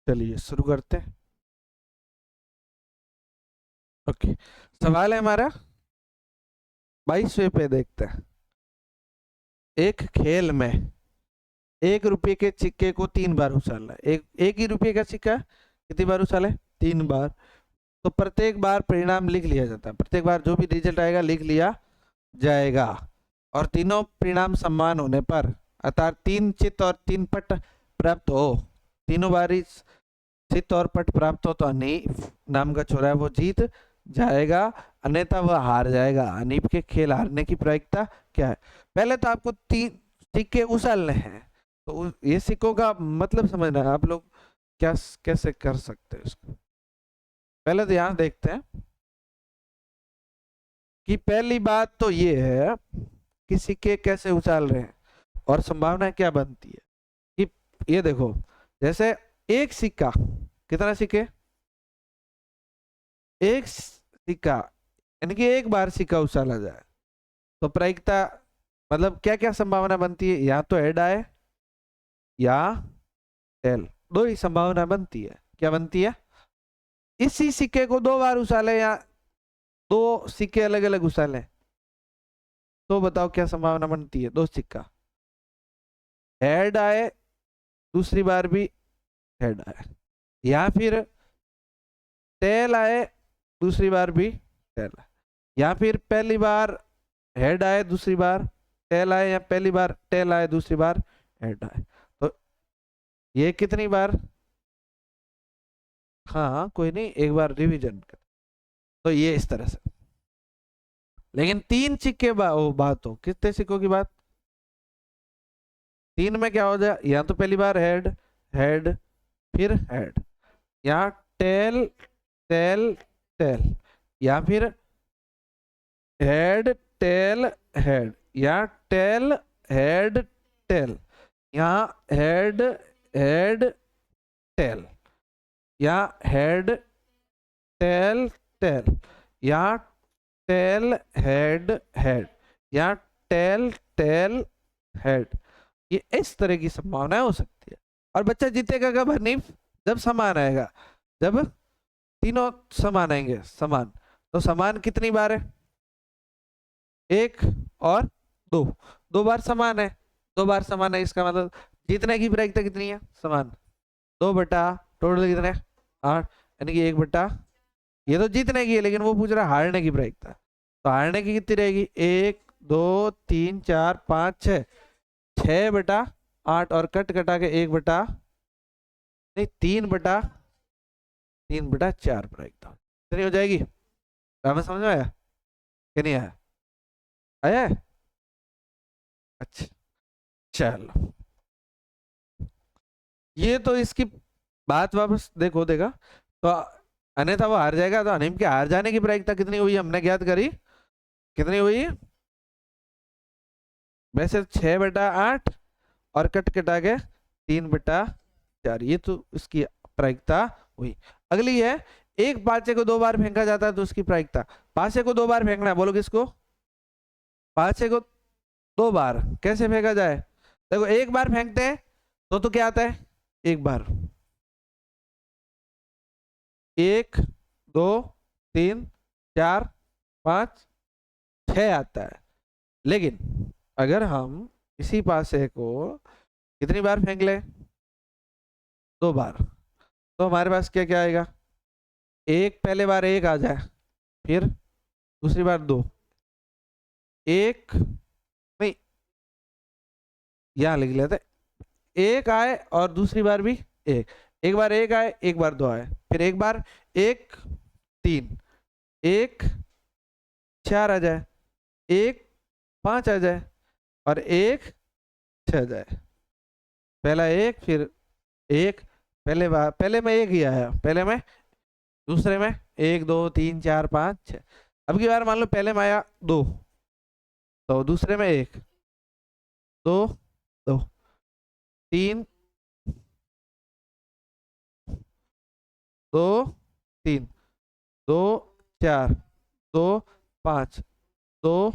चलिए शुरू करते हैं। ओके, सवाल है हमारा 22वें पे देखते हैं। एक खेल में 1 रुपये के सिक्के को 3 बार उछालना है। एक एक ही रुपये का सिक्का कितनी बार उछाले? 3 बार। तो प्रत्येक बार परिणाम लिख लिया जाता है, प्रत्येक बार जो भी रिजल्ट आएगा लिख लिया जाएगा। और तीनों परिणाम समान होने पर अर्थात 3 चित्त और 3 पट प्राप्त हो, तीनों बारी चित्त और पट प्राप्त हो तो अनीफ नाम का छोरा है वो जीत जाएगा, अन्यथा वह हार जाएगा। अनीफ के खेल हारने की प्रायिकता क्या है? पहले तो आपको 3 सिक्के उछालने हैं, तो ये सिक्कों का मतलब समझना है। आप लोग क्या कैसे कर सकते हैं इसको? पहले तो यहां देखते हैं कि पहली बात तो ये है कि सिक्के कैसे उछाल रहे हैं और संभावना क्या बनती है। कि ये देखो, जैसे एक सिक्का, कितना सिक्के? एक सिक्का, यानी कि एक बार सिक्का उछाला जाए तो प्रायिकता मतलब क्या क्या संभावना बनती है? या तो हेड आए या टेल, दो ही संभावना बनती है। क्या बनती है? इसी सिक्के को 2 बार उछाले या 2 सिक्के अलग अलग उछाले, तो बताओ क्या संभावना बनती है? 2 सिक्का हेड आए, दूसरी बार भी हेड आए, या फिर टेल आए, दूसरी बार भी टेल आए, या फिर पहली बार हेड आए, दूसरी बार टेल आए, या पहली बार टेल आए, दूसरी बार हेड आए। तो ये कितनी बार? हाँ कोई नहीं, एक बार रिवीजन कर। तो ये इस तरह से। लेकिन 3 सिक्के बात हो, कितने सिक्कों की बात? 3 में क्या हो जाए? या तो पहली बार हेड, हेड, फिर हेड, या टेल, टेल, टेल, या फिर हेड, टेल, हेड, या टेल, हेड, टेल, या हेड, हेड, टेल, या हेड, टेल, टेल, या टेल, हेड, हेड, या टेल, टेल, हेड। ये इस तरह की संभावनाएं हो सकती है। और बच्चा जीतेगा कब हनीफ? जब समान आएगा, जब तीनों समान आएंगे। समान, तो समान कितनी बार है? 1 और 2, 2 बार समान है। 2 बार समान है, इसका मतलब जीतने की प्रायिकता कितनी है? समान। 2 बटा टोटल कितने? 8, यानी कि 1 बटा, ये तो जीतने की है लेकिन वो पूछ रहा है हारने की प्रायिकता। तो हारने की कितनी रहेगी? 1 2 3 4 5 6, 6 बटा 8, और कट कटा के 1 बटा, नहीं 3 बटा 4 प्रायिकता कितनी हो जाएगी? हमें समझ में आया कि नहीं आया? आया है? अच्छा, चलो ये तो इसकी बात वापस देखो देगा। तो अन्यथा वो हार जाएगा, तो अनिम के हार जाने की प्रायिकता कितनी हुई हमने ज्ञात करी? कितनी हुई? वैसे 6 बटा 8 और कट कटा के 3 बटा 4, ये तो इसकी प्रायिकता हुई। अगली है, एक पाचे को 2 बार फेंका जाता है तो उसकी प्रायिकता। पाचे को 2 बार फेंकना है, बोलो किसको? पाचे को 2 बार कैसे फेंका जाए? देखो, एक बार फेंकते हैं तो क्या आता है? एक बार, 1 2 3 4 5 6 आता है। लेकिन अगर हम इसी पासे को कितनी बार फेंक ले? 2 बार, तो हमारे पास क्या क्या आएगा? एक, पहले बार एक आ जाए, फिर दूसरी बार 2, एक, नहीं यहां लिख लेते, एक आए और दूसरी बार भी एक, एक बार एक आए, एक बार 2 आए, फिर एक बार एक, 3, एक 4 आ जाए, एक 5 आ जाए, और एक 6 आ जाए। पहला एक, फिर एक, पहले बार पहले में एक ही आया, पहले में, दूसरे में 1 2 3 4 5 6। अब की बार मान लो पहले में आया 2, तो दूसरे में 1 2 2 3 2 3 2 4 2 5 2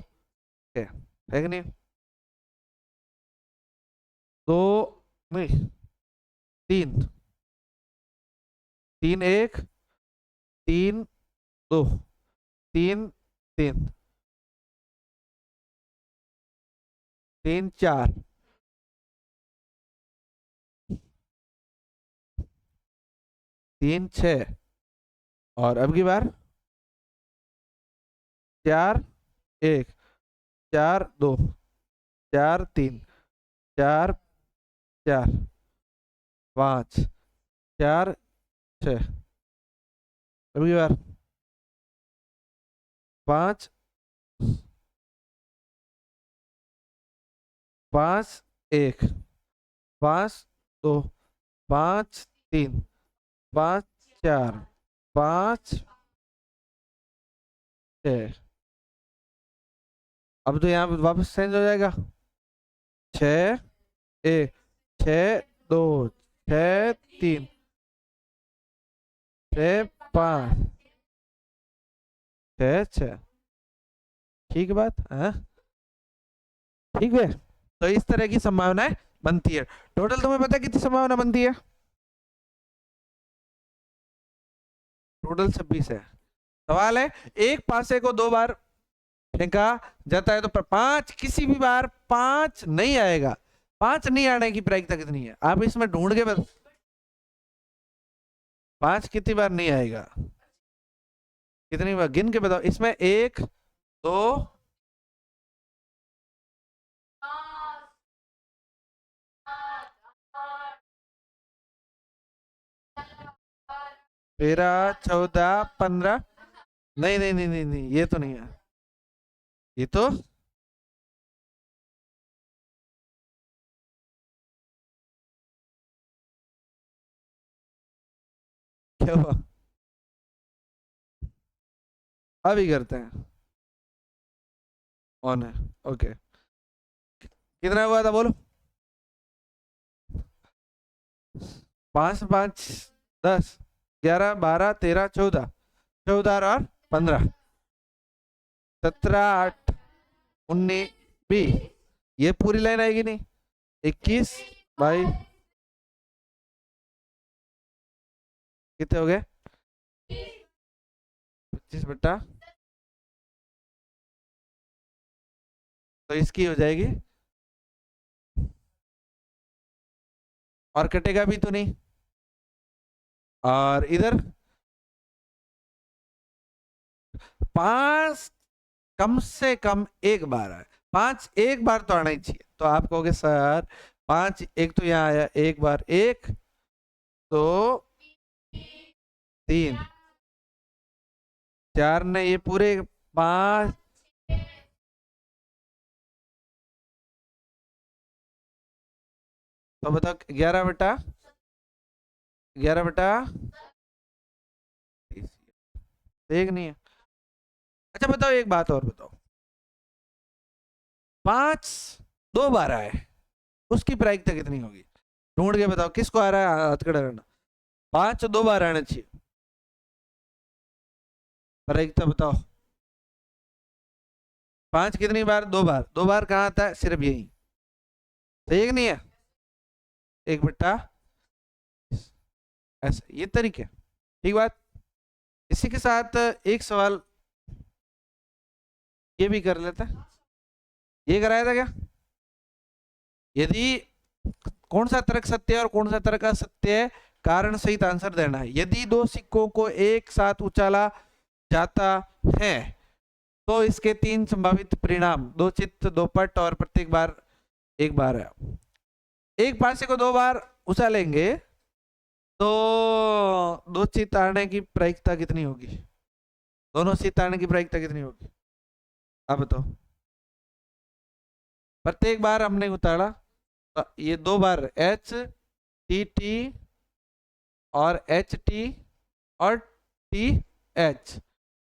6 है कि नहीं? 2, नहीं 3, 3 1 3 2 3 3 3 4 3 6 और अब की बार 4 1 4 2 4 3 4 4 5 4 6 अब की बार 5 5 1 5 2 5 3 5 4 5 6। अब तो यहाँ पे वापस चेंज हो जाएगा। 6 1 6 2 6 3 6 5 6 6। ठीक है बात है, ठीक है। तो इस तरह की संभावनाएं बनती है। टोटल तुम्हें पता है कितनी संभावना बनती है? टोटल 26 है। सवाल है एक पासे को 2 बार फेंका जाता है तो 5 किसी भी बार 5 नहीं आएगा। 5 नहीं आने की प्रायिकता कितनी है? आप इसमें ढूंढ के बता। 5 कितनी बार नहीं आएगा? कितनी बार गिन के बताओ। इसमें 1 2 13 14 15। नहीं नहीं नहीं नहीं नहीं, ये तो नहीं है। ये तो क्या हुआ? अभी करते हैं। ऑन है, ओके। कितना हुआ था बोलो? 5 5 10 11 12 13 14 14 और 15 17 8 19 20। ये पूरी लाइन आएगी नहीं? 21 22 कितने हो गए? 25 बट्टा, तो इसकी हो जाएगी। और कटेगा भी तो नहीं। और इधर 5 कम से कम एक बार आए। 5 एक बार तो आना ही चाहिए। तो आप कहोगे सर 5 एक तो यहाँ आया एक बार, 1 2 3 4 ने ये पूरे 5। तो बताओ 11 बटा 11 बटा एक नहीं है। अच्छा बताओ एक बात और बताओ, 5 2 बार आए उसकी प्रायिकता कितनी होगी? ढूंढ के बताओ। किसको आ रहा है हाथ खड़ा करना। 5 2 बार आना चाहिए, प्रायिकता बताओ। 5 कितनी बार? 2 बार। 2 बार कहाँ आता है? सिर्फ यही। सही है कि नहीं है? 1 बट्टा ऐसा, ये तरीके। ठीक बात। इसी के साथ एक सवाल ये भी कर लेता है। ये कराया था क्या? यदि कौन सा तर्क सत्य है और कौन सा तर्क असत्य है, कारण सहित आंसर देना है। यदि 2 सिक्कों को एक साथ उछाला जाता है तो इसके 3 संभावित परिणाम, 2 चित्त 2 पट और प्रत्येक बार एक बार है। एक पासे को 2 बार उछालेंगे तो 2 चित्त आने की प्रायिकता कितनी होगी? दोनों चित्त आने की प्रायिकता कितनी होगी? आप बताओ। प्रत्येक बार हमने उतारा तो ये 2 बार एच टी टी और एच टी और टी एच,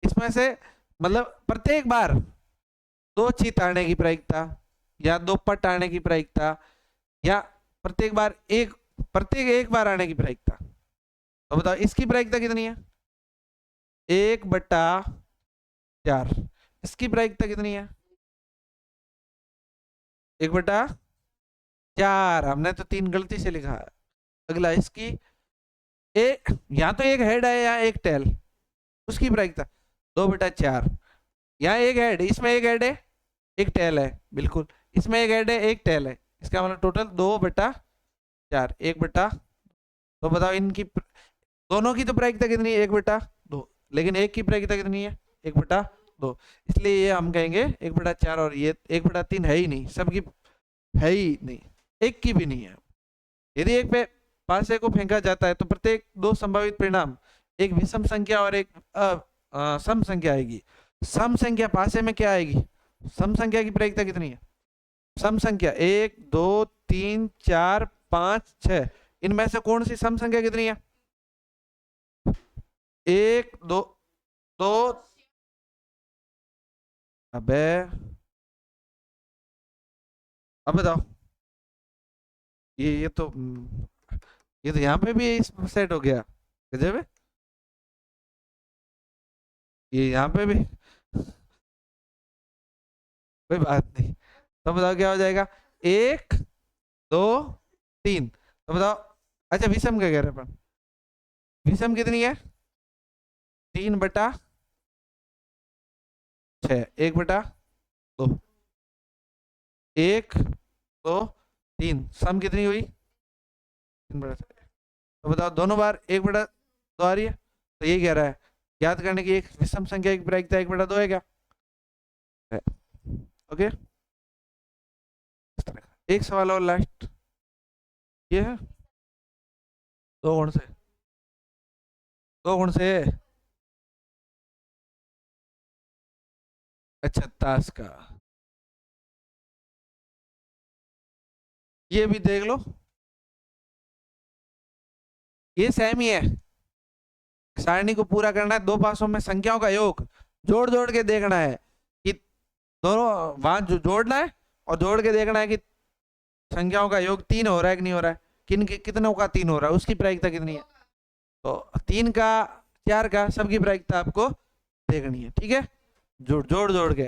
इसमें से मतलब प्रत्येक बार 2 चित्त आने की प्रायिकता या 2 पट आने की प्रायिकता या प्रत्येक बार एक बार आने की प्रायिकता। तो बताओ इसकी प्रायिकता कितनी है? 1 बट्टा 4। इसकी प्रायिकता कितनी है? 1 बट्टा 4। हमने तो 3 गलती से लिखा है। अगला इसकी यहाँ तो एक हेड है, यहाँ एक टेल, उसकी प्रायिकता 2/4। यहाँ एक हेड, इसमें एक हेड है, एक टेल है, बिल्कुल इसमें एक हेड है, एक टेल है, इसका मतलब टोटल 2/4, 1/, तो बताओ इनकी दोनों की तो प्रायिकता कितनी है, 1/2, लेकिन एक की प्रायिकता कितनी है, 1/2, इसलिए ये हम कहेंगे 1/4, और ये 1/3 है ही नहीं, सबकी है ही नहीं, एक की भी नहीं है। यदि एक पे पासे को फेंका जाता है तो प्रत्येक दो संभावित परिणाम, एक विषम संख्या और एक सम संख्या आएगी। सम संख्या पासे में क्या आएगी, सम संख्या की प्रायिकता कितनी है, सम संख्या 1 2 3 4 5 6, इनमें से कौन सी सम संख्या कितनी है, 1 2 2, अबे अब बताओ, ये तो यहाँ पे भी सेट हो गया, गजब है, ये यहाँ पे भी, कोई बात नहीं। तो बताओ क्या हो जाएगा, 1 2 3, तो बताओ, अच्छा विषम क्या कह रहे हैं अपन, विषम कितनी है, 3/6, 1/2, 1 2 3, सम कितनी हुई, 3/6, तो बताओ दोनों बार 1/2 आ रही है, तो ये कह रहा है याद करने की एक विषम संख्या की प्रायिकता 1/2 है क्या, है। ओके, एक सवाल और लास्ट, ये है, दो गुण से, दो गुण से, अच्छा ताश का, ये भी देख लो, ये सेम ही है, सारणी को पूरा करना है, दो पासों में संख्याओं का योग जोड़ जोड़ के देखना है कि दोनों वहां जोड़ना है, और जोड़ के देखना है कि संख्याओं का योग 3 हो रहा है कि नहीं हो रहा है, कितनों का 3 हो रहा है, उसकी प्रायिकता कितनी है, तो 3 का 4 का सबकी प्रायिकता आपको देखनी है, ठीक है, जोड़ जोड़ जोड़ के,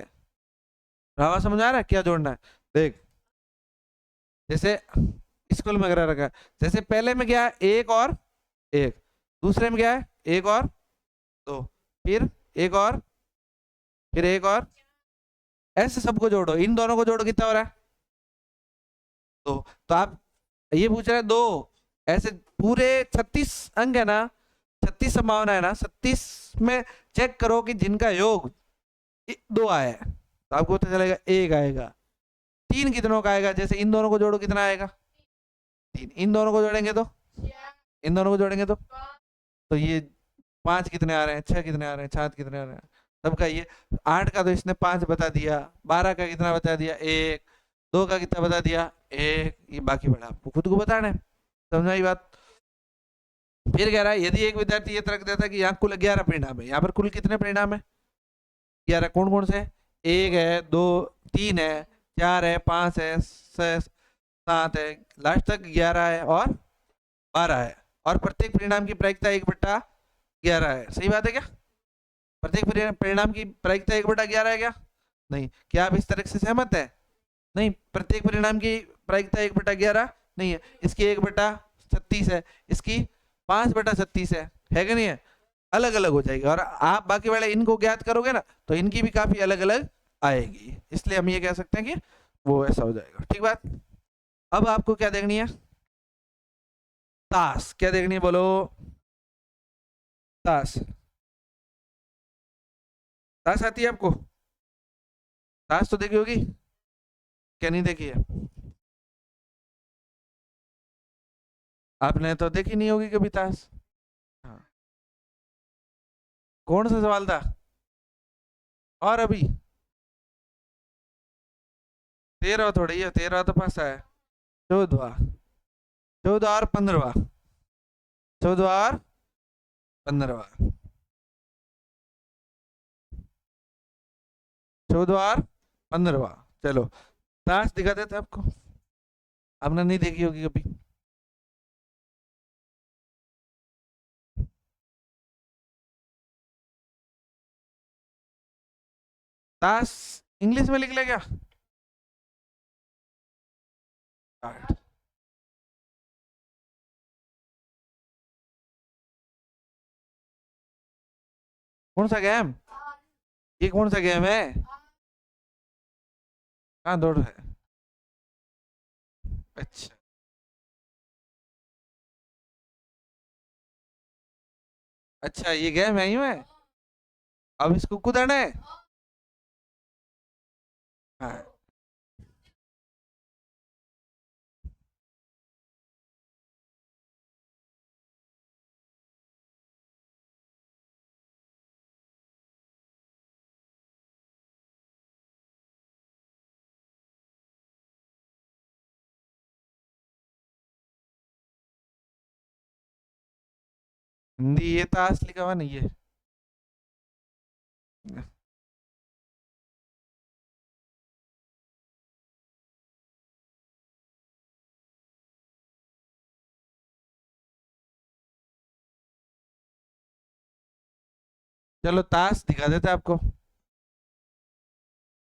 रावा समझ आ रहा है क्या जोड़ना है, देख जैसे स्कूल में करा रखा है, जैसे पहले में क्या है, एक और एक, दूसरे में क्या है, एक और दो, फिर एक और, फिर एक और, ऐसे सबको जोड़ो, इन दोनों को जोड़ो कितना हो रहा है, तो आप ये पूछ रहे हैं दो, ऐसे पूरे 36 अंक है ना, 36 संभावना है ना, 36 में चेक करो कि जिनका योग 2 आया है, तो आपको पता चलेगा 1 आएगा, 3 कितनों का आएगा, जैसे इन दोनों को जोड़ो कितना आएगा, 3, इन दोनों को जोड़ेंगे तो, इन दोनों को जोड़ेंगे तो ये 5 कितने आ रहे हैं, 6 कितने आ रहे हैं, 7 कितने आ रहे हैं, सबका ये 8 का तो इसने 5 बता दिया, 12 का कितना बता दिया 1, 2 का कितना बता दिया 1, ये बाकी बढ़ा आपको खुद को बताना है, समझा ये बात। फिर कह रहा है यदि एक विद्यार्थी ये तर्क देता है कि यहाँ कुल 11 परिणाम है, यहाँ पर कुल कितने परिणाम है, 11, कौन कौन से, 1 है, 2 3 है, 4 है, 5 है, 6 7 है, लास्ट तक 11 है और 12 है, और प्रत्येक परिणाम की प्रायिकता 1/11 है, सही बात है क्या, प्रत्येक परिणाम की प्रायिकता 1/11 है क्या, नहीं, क्या आप इस तरह से सहमत है, नहीं, प्रत्येक परिणाम की प्रायिकता 1/11 नहीं है, इसकी 1/36 है, इसकी 5/36 है कि नहीं है, अलग अलग हो जाएगी, और आप बाकी वाले इनको ज्ञात करोगे ना तो इनकी भी काफी अलग अलग आएगी, इसलिए हम ये कह सकते हैं कि वो ऐसा हो जाएगा, ठीक बात। अब आपको क्या देखनी है, ताश, क्या देखनी है बोलो, ताश, ताश आती है आपको, ताश तो देखी होगी, क्या नहीं देखी है, आपने तो देखी नहीं होगी कभी ताश, हाँ, कौन सा सवाल था, और अभी 13 थोड़ी है, 13 तो पास है, 14, 14 और 15, 14 और 15, 14 और 15, चलो ताश दिखा देते आपको, आपने नहीं देखी होगी कभी, ताश इंग्लिश में लिख ले क्या, कौन सा गेम? ये कौन सा गेम है? कहाँ दौड़ रहा है? अच्छा। अच्छा ये गेम है ही में। अब इसको कुदाना है। हाँ। हिंदी ये ताश लिखा हुआ नहीं है। चलो ताश दिखा देते आपको।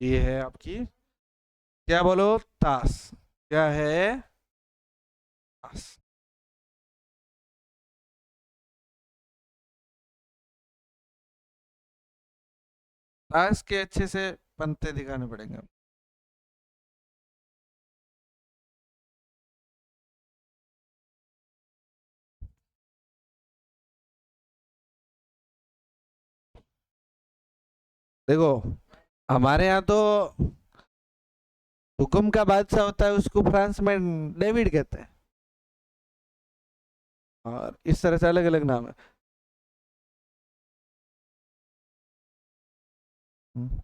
ये है आपकी। क्या बोलो? ताश। क्या है? ताश। ताश के अच्छे से पत्ते दिखाने पड़ेंगे। देखो हमारे यहाँ तो हुक्म का बादशाह होता है, उसको फ्रांस में डेविड कहते हैं। और इस तरह से अलग अलग नाम है। हम्म।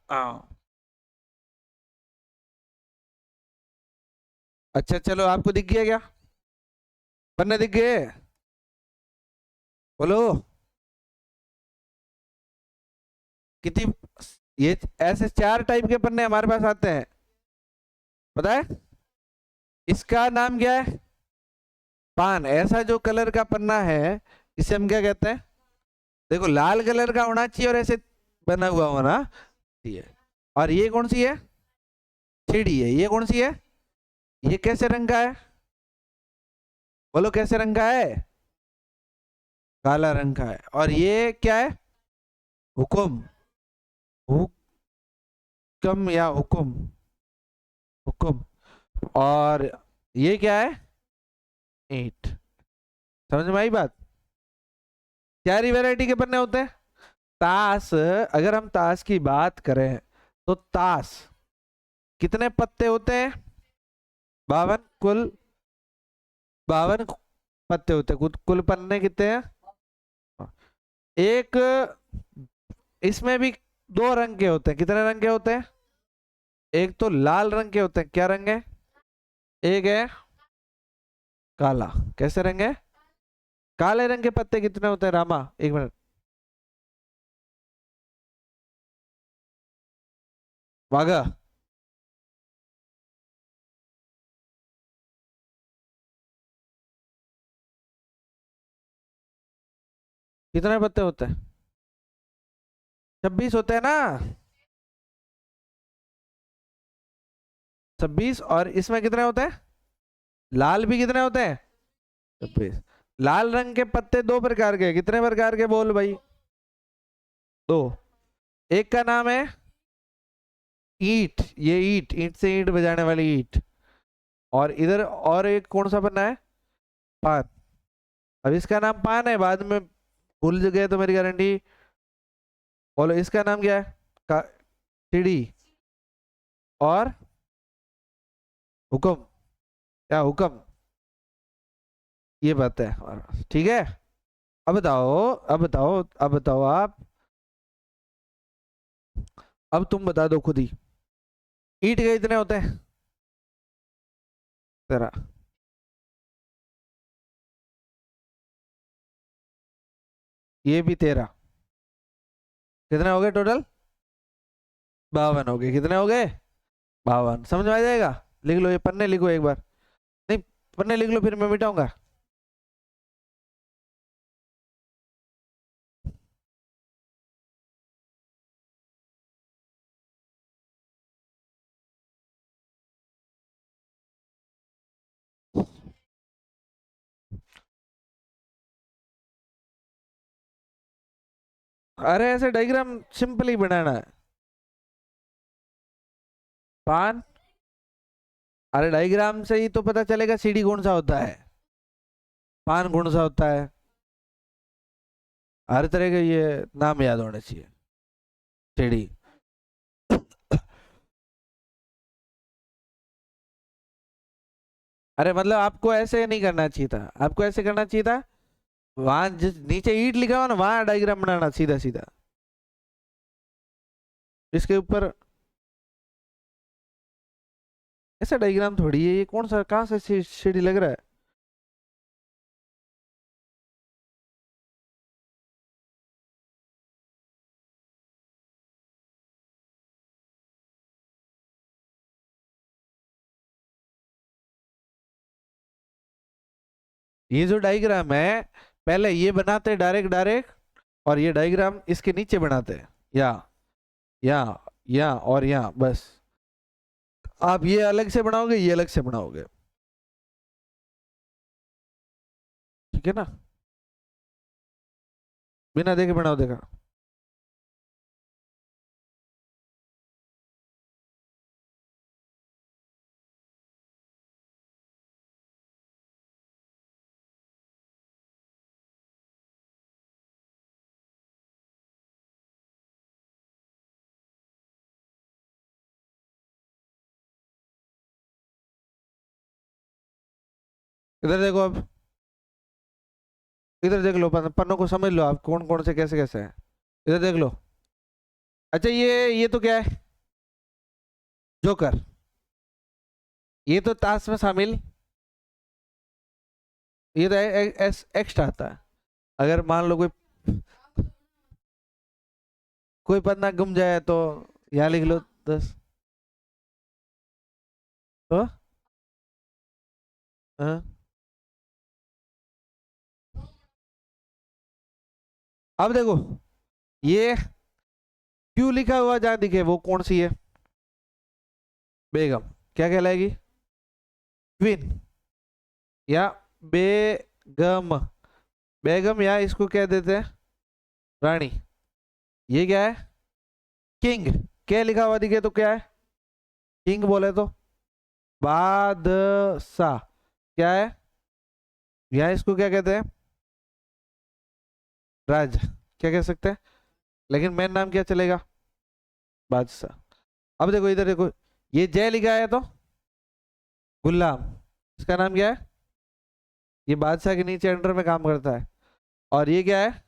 हाँ। अच्छा चलो आपको दिख गया क्या? पन्ने दिख गए? बोलो। कितनी? ये ऐसे चार टाइप के पन्ने हमारे पास आते हैं, पता है? इसका नाम क्या है? पान। ऐसा जो कलर का पन्ना है, इसे हम क्या कहते हैं? देखो लाल कलर का होना चाहिए और ऐसे बना हुआ होना चाहिए। और ये कौन सी है? छिड़ी है। ये कौन सी है? ये कैसे रंग का है? बोलो कैसे रंग का है? काला रंग का है। और ये क्या है? हुक्म। हुक्म या हुक्म? हुक्म। और ये क्या है? ईंट। समझ में आई बात? चार ही वैरायटी के पन्ने होते हैं। ताश, अगर हम ताश की बात करें तो ताश कितने पत्ते होते हैं? 52 कुल। 52 पत्ते होते हैं। कुल पन्ने कितने हैं? एक। इसमें भी दो रंग के होते हैं। कितने रंग के होते हैं? एक तो लाल रंग के होते हैं। क्या रंग है? एक है काला। कैसे रंग है? काले रंग के पत्ते कितने होते हैं रामा? एक मिनट। वागा। कितने पत्ते होते हैं? 26 होते हैं ना? 26। और इसमें कितने होते हैं? लाल भी कितने होते हैं? 26। लाल रंग के पत्ते दो प्रकार के। कितने प्रकार के बोल भाई? दो। एक का नाम है ईंट। ये ईंट, ईंट से ईंट बजाने वाली ईंट। और इधर और एक कौन सा पन्ना है? पान। अब इसका नाम पान है, बाद में भूल गए तो मेरी गारंटी। बोलो इसका नाम क्या है? चिड़ी। और हुक्म। क्या हुक्म? ये बात है हमारे पास, ठीक है। अब बताओ, अब बताओ, अब बताओ आप। अब तुम बता दो खुद ही। ईंट के इतने होते हैं तेरा? ये भी तेरा। कितने हो गए टोटल? 52 हो गए। कितने हो गए? 52। समझ में आ जाएगा? लिख लो, ये पन्ने लिखो एक बार। नहीं, पन्ने लिख लो फिर मैं मिटाऊंगा। अरे ऐसे डायग्राम सिंपली बनाना है। पान, अरे डायग्राम से ही तो पता चलेगा सीढ़ी कौन सा होता है, पान कौन सा होता है। हर तरह के ये नाम याद होने चाहिए। सीढ़ी अरे मतलब आपको ऐसे नहीं करना चाहिए था, आपको ऐसे करना चाहिए था, वहां जिस नीचे ईंट लिखा हुआ ना वहां डायग्राम बनाना सीधा सीधा, इसके ऊपर। ऐसा डायग्राम थोड़ी है ये, कौन सा कहाँ से सीढ़ी लग रहा है। ये जो डायग्राम है पहले ये बनाते डायरेक्ट डायरेक्ट, और ये डायग्राम इसके नीचे बनाते हैं, या या और यहाँ बस। आप ये अलग से बनाओगे, ये अलग से बनाओगे, ठीक है ना, बिना देखे बनाओ। देखा, इधर देखो अब, इधर देख लो, पन्नों को समझ लो आप, कौन कौन से कैसे कैसे है, इधर देख लो। अच्छा ये तो क्या है, जोकर, ये तो ताश में शामिल, ये तो एक्स्ट्रा आता है। अगर मान लो कोई कोई पन्ना गुम जाए तो यहाँ लिख लो 10। तो हाँ, अब देखो ये क्यों लिखा हुआ जहाँ दिखे वो कौन सी है, बेगम, क्या कहलाएगी, क्वीन या बेगम, बेगम या इसको क्या देते हैं, रानी। ये क्या है, किंग, क्या लिखा हुआ दिखे तो क्या है, किंग बोले तो बादशाह, क्या है, यहाँ इसको क्या कहते हैं, राज, क्या कह सकते हैं, लेकिन मेन नाम क्या चलेगा, बादशाह। अब देखो इधर देखो, ये जय लिखा है तो गुलाम, इसका नाम क्या है, ये बादशाह के नीचे अंडर में काम करता है। और ये क्या है,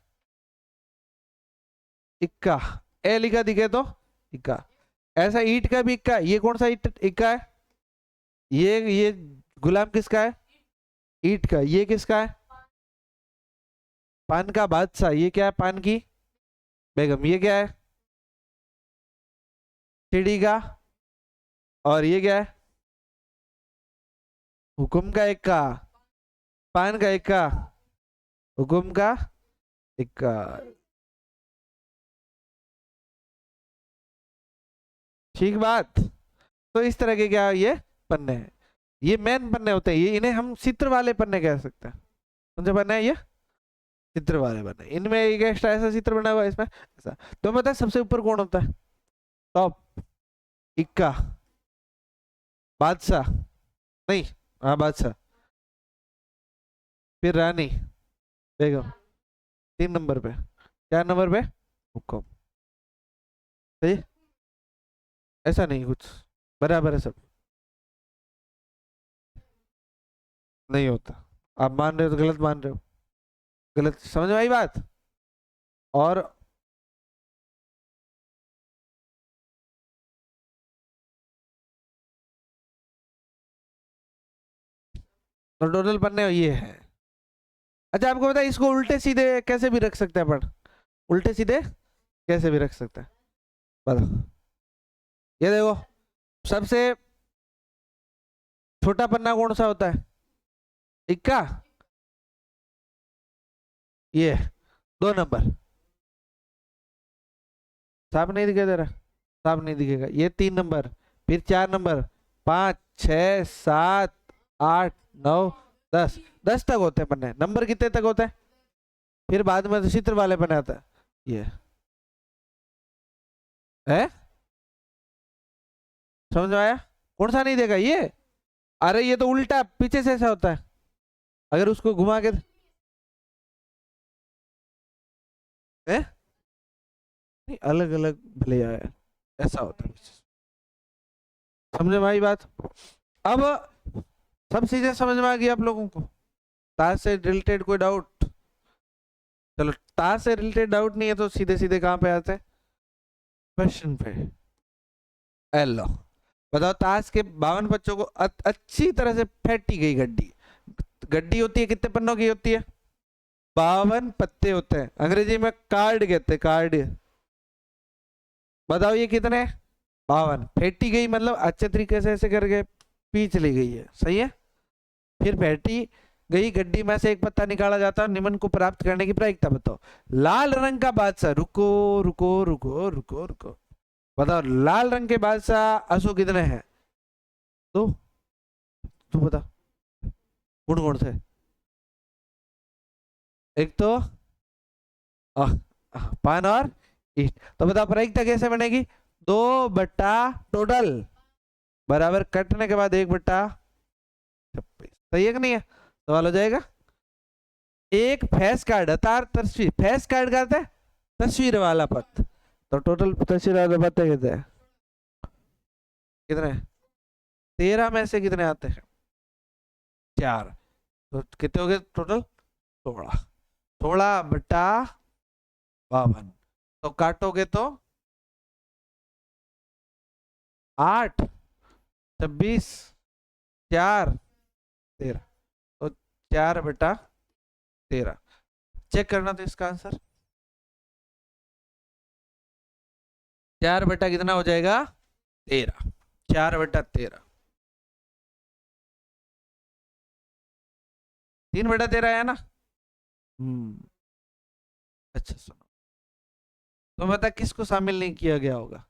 इक्का, ए लिखा दिखे तो इक्का। ऐसा ईट का भी इक्का, ये कौन सा ईट इक्का है, ये गुलाम किसका है, ईट का। ये किसका है, पान का बादशाह, ये क्या है, पान की बेगम। ये क्या है, सीढ़ी का। और ये क्या है, हुकुम का इक्का, पान का इक्का, हुकुम का इक्का। ठीक बात। तो इस तरह के क्या ये पन्ने हैं, ये मेन पन्ने होते हैं, ये इन्हें हम चित्र वाले पन्ने कह सकते हैं। कौन से पन्ने हैं ये, चित्र वाले पन्ने। इनमें एक एक्स्ट्रा ऐसा चित्र बना हुआ है, इसमें ऐसा। तो पता है सबसे ऊपर कौन होता है, टॉप, इक्का, बादशाह, नहीं, हाँ बादशाह, फिर रानी, बेगम, 3 नंबर पे, 4 नंबर पे हुक्म। सही, ऐसा नहीं कुछ, बराबर है सब, नहीं होता। आप मान रहे हो तो गलत मान रहे हो, गलत, समझ में आई बात। और टोटल पन्ने ये है। अच्छा आपको पता है इसको उल्टे सीधे कैसे भी रख सकते हैं अपन, उल्टे सीधे कैसे भी रख सकते हैं, बताओ। ये देखो, सबसे छोटा पन्ना कौन सा होता है, इक्का, ये 2 नंबर, साफ नहीं दिखाई दे रहा, साफ नहीं दिखेगा, ये 3 नंबर, फिर 4 नंबर, 5, 6, 7, 8, 9, 10, 10 तक होते हैं पन्ने, नंबर कितने तक होते हैं, फिर बाद में तो चित्र वाले पन्ने आता है ये। है, समझ में आया? कौन सा नहीं देगा ये? अरे ये तो उल्टा पीछे से ऐसा होता है, अगर उसको घुमा के है, नहीं अलग अलग भले आया, ऐसा होता है। समझ में आई बात? अब सब चीजें समझ में आ गई आप लोगों को? ताश से रिलेटेड कोई डाउट? चलो ताश से रिलेटेड डाउट नहीं है तो सीधे सीधे कहाँ पे आते हैं, क्वेश्चन पे। हेलो, बताओ ताश के 52 बच्चों को अच्छी तरह से फेंटी गई गड्डी। गड्डी होती है कितने पन्नों की होती है? 52 पत्ते होते हैं, अंग्रेजी में कार्ड कहते हैं, कार्ड। बताओ ये कितने? 52। फेंटी गई मतलब अच्छे तरीके से ऐसे करके पीच ली गई है, सही है। फिर फेंटी गई गड्डी में से एक पत्ता निकाला जाता है, निमन को प्राप्त करने की प्रायिकता बताओ। लाल रंग का बादशाह, रुको रुको रुको रुको रुको, बताओ लाल रंग के बादशाह असु कितने हैं? तो तू बता, कौन कौन से? एक तो पान और ईस्ट। तो बताओ प्रायिकता कैसे बनेगी? 2 बट्टा टोटल बराबर कटने के बाद 1/26। सही है कि नहीं है? सवाल हो जाएगा। एक फेस कार्ड अतार तस्वीर, फेस कार्ड का अर्थ है तस्वीर वाला पत्र, तो टोटल तस्वीर वाले पत्ते कितने हैं? कितने? 13 में से कितने आते हैं? 4। तो कितने हो गए टोटल? 16। 16/52। तो काटोगे तो 8, 26, 4, 13, तो 4/13। चेक करना तो इसका आंसर 4 बटा कितना हो जाएगा? 13। 4/13, 3/13 है ना? अच्छा सुनो, तो बता किसको शामिल नहीं किया गया होगा?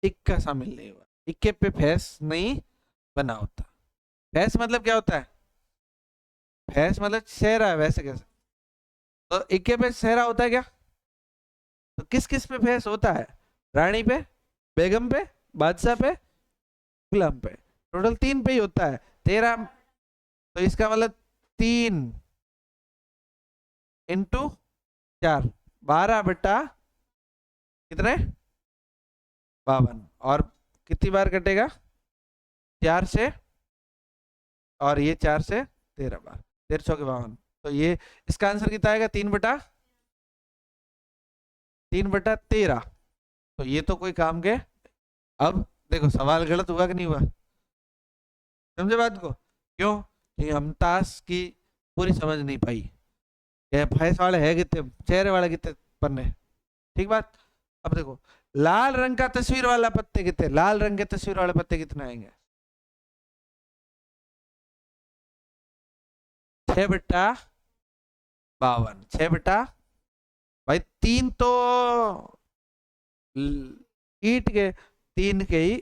इक्का शामिल नहीं हुआ, इक्के पे फैस नहीं बना होता। फैस मतलब क्या होता है? फैस मतलब चेहरा है, वैसे कैसे? तो इक्के पे चेहरा होता है क्या? तो किस किस पे फैस होता है? रानी पे, बेगम पे, बादशाह पे, गुलाम पे। टोटल 3 पे ही होता है। 13, तो इसका मतलब 3 इंटू 4, 12 कितने? 52। और कितनी बार कटेगा? 4 से, और ये 4 से 13 बार, 13 के 52। तो ये इसका आंसर कितना आएगा? 3/13। तो ये तो कोई काम के। अब देखो सवाल गलत हुआ कि नहीं हुआ? समझे बात को? क्यों? कि हम ताश की पूरी समझ नहीं पाई, फैस वाले है कितने, चेहरे वाले कितने पन्ने, ठीक बात। अब देखो लाल रंग का तस्वीर वाला पत्ते कितने, लाल रंग के तस्वीर वाले पत्ते कितने आएंगे? 6/52। 6 भाई 3 तो ईट के, 3 के ही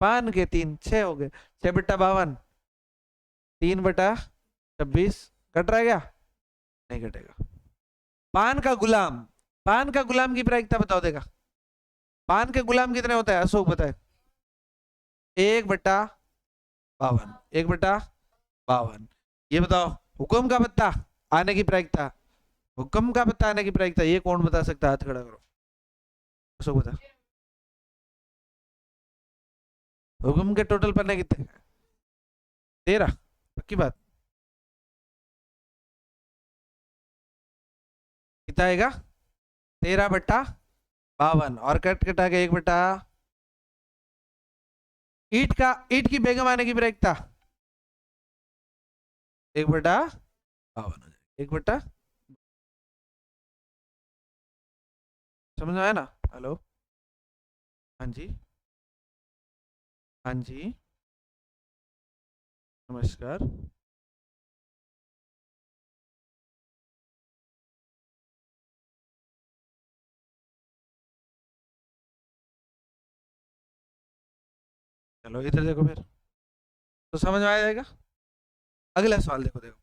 पान के 3, 6 हो गए। 6/52, 3/26 कट रहा है क्या? नहीं कटेगा। पान का गुलाम, पान का गुलाम की प्रायिकता बताओ देगा। पान के गुलाम कितने होते हैं अशोक बताए? 1/52, 1/52। ये बताओ हुक्म का पत्ता आने की प्रायिकता, हुक्म का पत्ता आने की प्रायिकता ये कौन बता सकता है? हाथ खड़ा करो, अशोक बता। हुक्म के टोटल पन्ने कितने? 13, पक्की बात? कितना आएगा? 13/52। और कट कटा के 1 ईट का, ईट की बेगम आने की प्रायिकता 1/52, 1 समझ में आया ना? हेलो, हाँ जी, हाँ जी, नमस्कार। चलो इधर देखो फिर, तो समझ में आ जाएगा। अगला सवाल देखो, देखो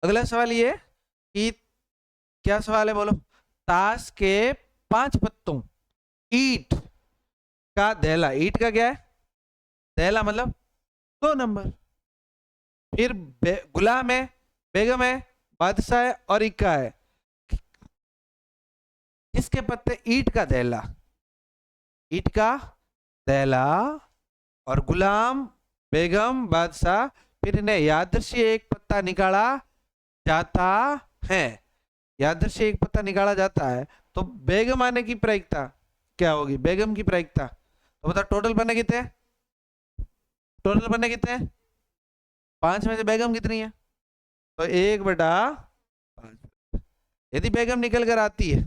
अगला सवाल ये कि क्या सवाल है बोलो। ताश के 5 पत्तों, ईट का दहला, ईट का क्या है, दहला मतलब 2 नंबर। फिर गुलाम है, बेगम है, बादशाह है और इक्का है। किसके पत्ते, ईट का दहला, ईट का दहला और गुलाम, बेगम, बादशाह, फिर इन्हें यादृच्छिक एक पत्ता निकाला जाता है, यादृच्छिक एक पत्ता निकाला जाता है। तो बेगम आने की प्रायिकता क्या होगी, बेगम की प्रायिकता, तो बताओ टोटल बने कितने, टोटल बने कितने, 5 में से बेगम कितनी है, तो 1/5। यदि बेगम निकल कर आती है,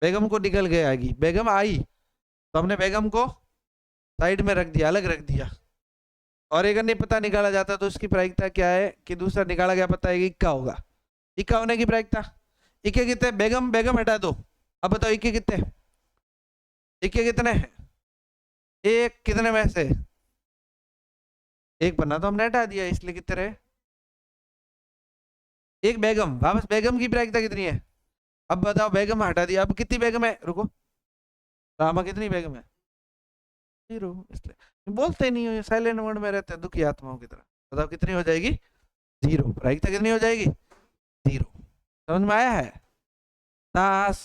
बेगम को निकल के आएगी, बेगम आई तो हमने बेगम को साइड में रख दिया, अलग रख दिया, और एक अन्य पता निकाला जाता तो उसकी प्रायिकता क्या है कि दूसरा निकाला गया पता है इक्का होगा, इक्का होने की प्रायिकता, इक्के कितने, बेगम बेगम हटा दो, अब बताओ इक्के कितने, इक्के कितने हैं, एक कितने में से एक बना तो हमने हटा दिया, इसलिए कितने रहे, एक बेगम, वापस बेगम की प्रायिकता कितनी है, अब बताओ बेगम हटा दिया, अब कितनी बेगम है, रुको रामा कितनी बेगम है, 0, इसलिए बोलते नहीं हो, साइलेंट मोड में रहते हैं दुखी आत्माओं की तरह। बताओ कितनी हो जाएगी, 0, प्रायिकता कितनी हो जाएगी, 0। समझ में आया है, ताश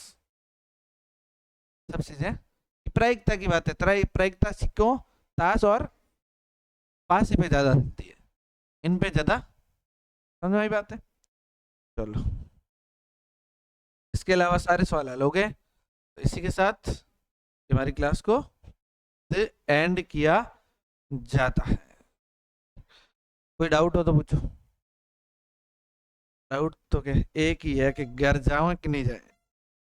सब चीजें प्रायिकता की बात है, प्रायिकता सिक्कों, ताश और पासे पे ज्यादा दिखती है, इन पे ज्यादा, समझ में आई बात है। चलो इसके अलावा सारे सवाल हल हो गए, तो इसी के साथ हमारी क्लास को एंड किया जाता है। कोई डाउट हो तो पूछो, डाउट तो क्या एक ही है कि घर जाओ कि नहीं जाए।